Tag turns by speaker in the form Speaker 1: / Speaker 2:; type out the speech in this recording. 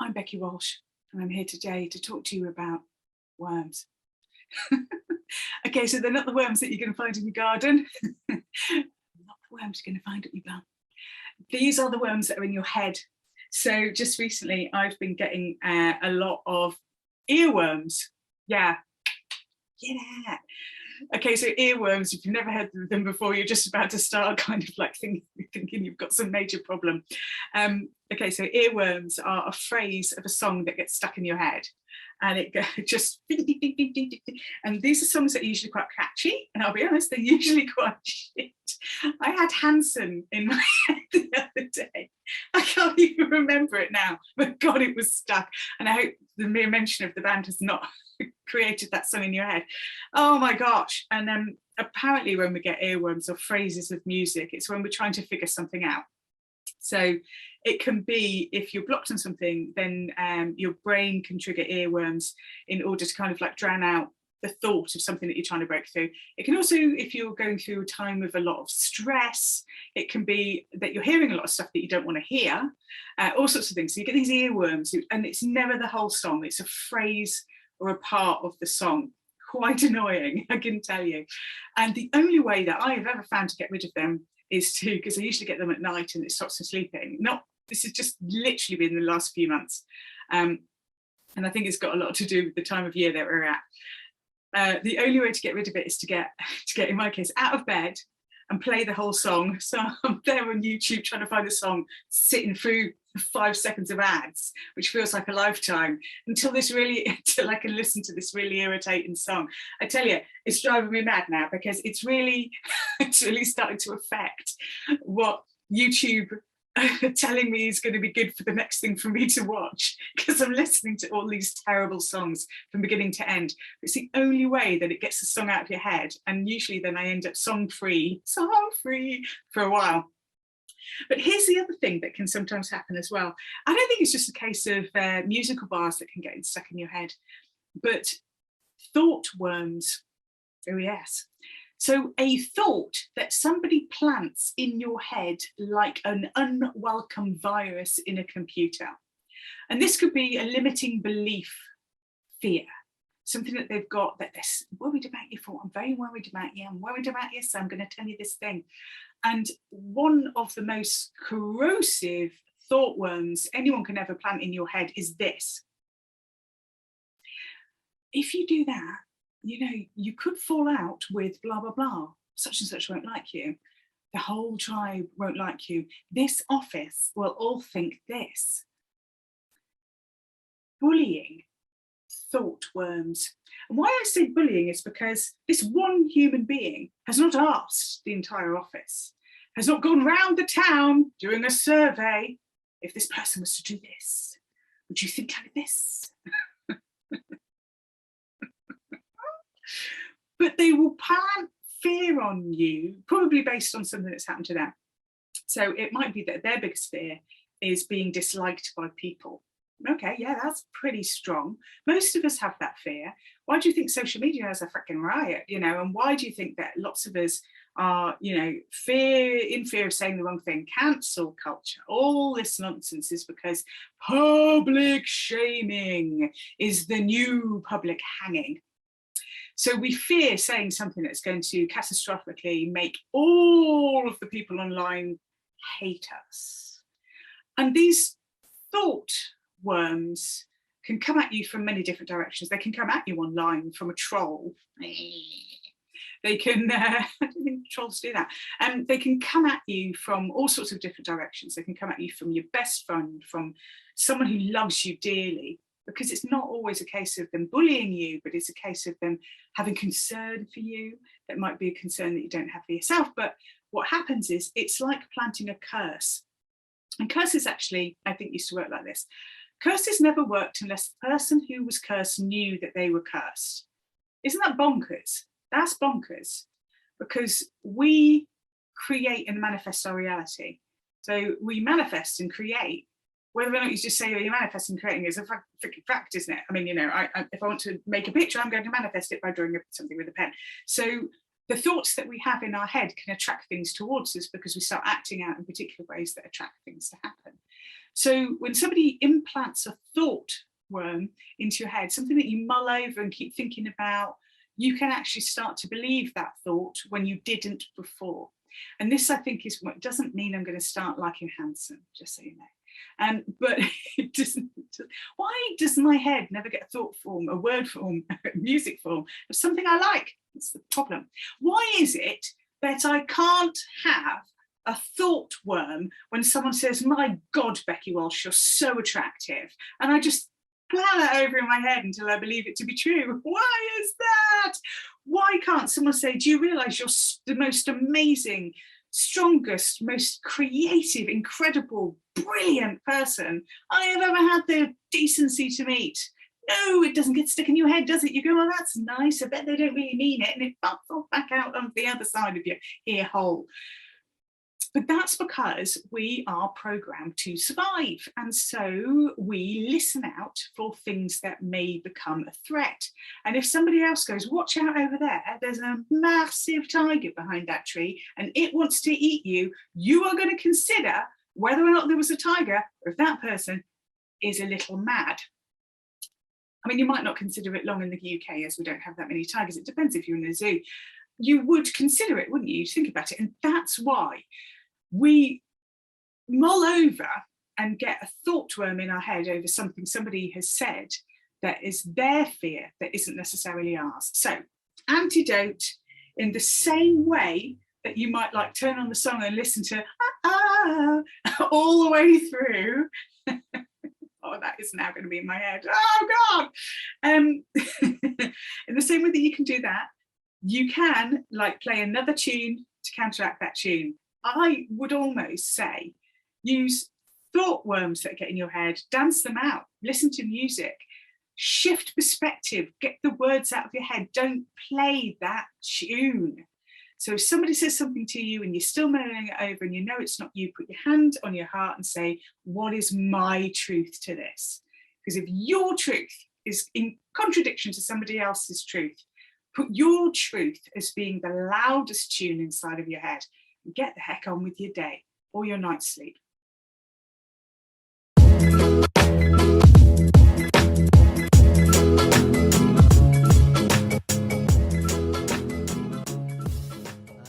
Speaker 1: I'm Becky Walsh, and I'm here today to talk to you about worms. Okay, so they're not the worms that you're going to find in your garden, not the worms you're going to find at your bum. These are the worms that are in your head. So just recently, I've been getting a lot of earworms. Yeah. Okay, so earworms, if you've never heard of them before, you're just about to start kind of like thinking you've got some major problem. Okay, so earworms are a phrase of a song that gets stuck in your head. And it just, and these are songs that are usually quite catchy. And I'll be honest, they're usually quite shit. I had Hanson in my head the other day. I can't even remember it now, but God, it was stuck. And I hope the mere mention of the band has not created that song in your head. Oh my gosh. And apparently when we get earworms or phrases of music, it's when we're trying to figure something out. So it can be, if you're blocked on something, then your brain can trigger earworms in order to kind of like drown out the thought of something that you're trying to break through. It can also, if you're going through a time of a lot of stress, it can be that you're hearing a lot of stuff that you don't want to hear, all sorts of things. So you get these earworms, and it's never the whole song, it's a phrase or a part of the song. Quite annoying, I can tell you. And the only way that I have ever found to get rid of them is to, because I usually get them at night and it stops me sleeping. This has just literally been the last few months. And I think it's got a lot to do with the time of year that we're at. The only way to get rid of it is to get, in my case, out of bed and play the whole song. So I'm there on YouTube trying to find a song, sitting through 5 seconds of ads, which feels like a lifetime, until I can listen to this really irritating song. I tell you, it's driving me mad now, because it's really starting to affect what YouTube telling me is going to be good for the next thing for me to watch, because I'm listening to all these terrible songs from beginning to end. It's the only way that it gets the song out of your head, and usually then I end up song free for a while. But here's the other thing that can sometimes happen as well. I don't think it's just a case of musical bars that can get stuck in your head, but thought worms. Oh yes. So a thought that somebody plants in your head like an unwelcome virus in a computer. And this could be a limiting belief, fear, something that they've got that they're worried about you for. I'm very worried about you. I'm worried about you, so I'm going to tell you this thing. And one of the most corrosive thought worms anyone can ever plant in your head is this. If you do that, you know, you could fall out with blah, blah, blah. Such and such won't like you. The whole tribe won't like you. This office will all think this. Bullying, thought worms. And why I say bullying is because this one human being has not asked the entire office, has not gone round the town doing a survey. If this person was to do this, would you think like this? But they will plant fear on you, probably based on something that's happened to them. So it might be that their biggest fear is being disliked by people. Okay, yeah, that's pretty strong. Most of us have that fear. Why do you think social media is a freaking riot, you know? And why do you think that lots of us are, you know, in fear of saying the wrong thing? Cancel culture, all this nonsense is because public shaming is the new public hanging. So we fear saying something that's going to catastrophically make all of the people online hate us. And these thought worms can come at you from many different directions. They can come at you online from a troll. They can, I don't think trolls do that. And they can come at you from all sorts of different directions. They can come at you from your best friend, from someone who loves you dearly, because it's not always a case of them bullying you, but it's a case of them having concern for you. That might be a concern that you don't have for yourself. But what happens is it's like planting a curse. And curses actually, I think, used to work like this. Curses never worked unless the person who was cursed knew that they were cursed. Isn't that bonkers? That's bonkers, because we create and manifest our reality. So we manifest and create. Whether or not you just say you're manifesting and creating is a freaking fact, isn't it? I mean, you know, if I want to make a picture, I'm going to manifest it by drawing something with a pen. So the thoughts that we have in our head can attract things towards us because we start acting out in particular ways that attract things to happen. So when somebody implants a thought worm into your head, something that you mull over and keep thinking about, you can actually start to believe that thought when you didn't before. And this, I think, is what doesn't mean I'm going to start liking Hanson, just so you know. But it doesn't. Why does my head never get a thought form, a word form, a music form of something I like? That's the problem. Why is it that I can't have a thought worm when someone says, "My God, Becky Walsh, you're so attractive," and I just plow that over in my head until I believe it to be true? Why is that? Why can't someone say, "Do you realise you're the most amazing, strongest, most creative, incredible, brilliant person I have ever had the decency to meet"? No, it doesn't get stuck in your head, does it? You go, "Oh, that's nice. I bet they don't really mean it," and it bumps off back out on the other side of your ear hole. But that's because we are programmed to survive. And so we listen out for things that may become a threat. And if somebody else goes, "Watch out over there, there's a massive tiger behind that tree and it wants to eat you," you are going to consider whether or not there was a tiger, or if that person is a little mad. I mean, you might not consider it long in the UK, as we don't have that many tigers. It depends if you're in a zoo. You would consider it, wouldn't you? You'd think about it. And that's why we mull over and get a thought worm in our head over something somebody has said that is their fear that isn't necessarily ours. So, antidote, in the same way that you might like turn on the song and listen to all the way through. Oh, that is now going to be in my head. Oh God! In the same way that you can do that, you can like play another tune to counteract that tune. I would almost say use thought worms that get in your head, dance them out, listen to music, shift perspective, get the words out of your head, don't play that tune. So if somebody says something to you and you're still mulling it over and you know it's not you, put your hand on your heart and say, "What is my truth to this?" Because if your truth is in contradiction to somebody else's truth, put your truth as being the loudest tune inside of your head. Get the heck on with your day or your night's sleep.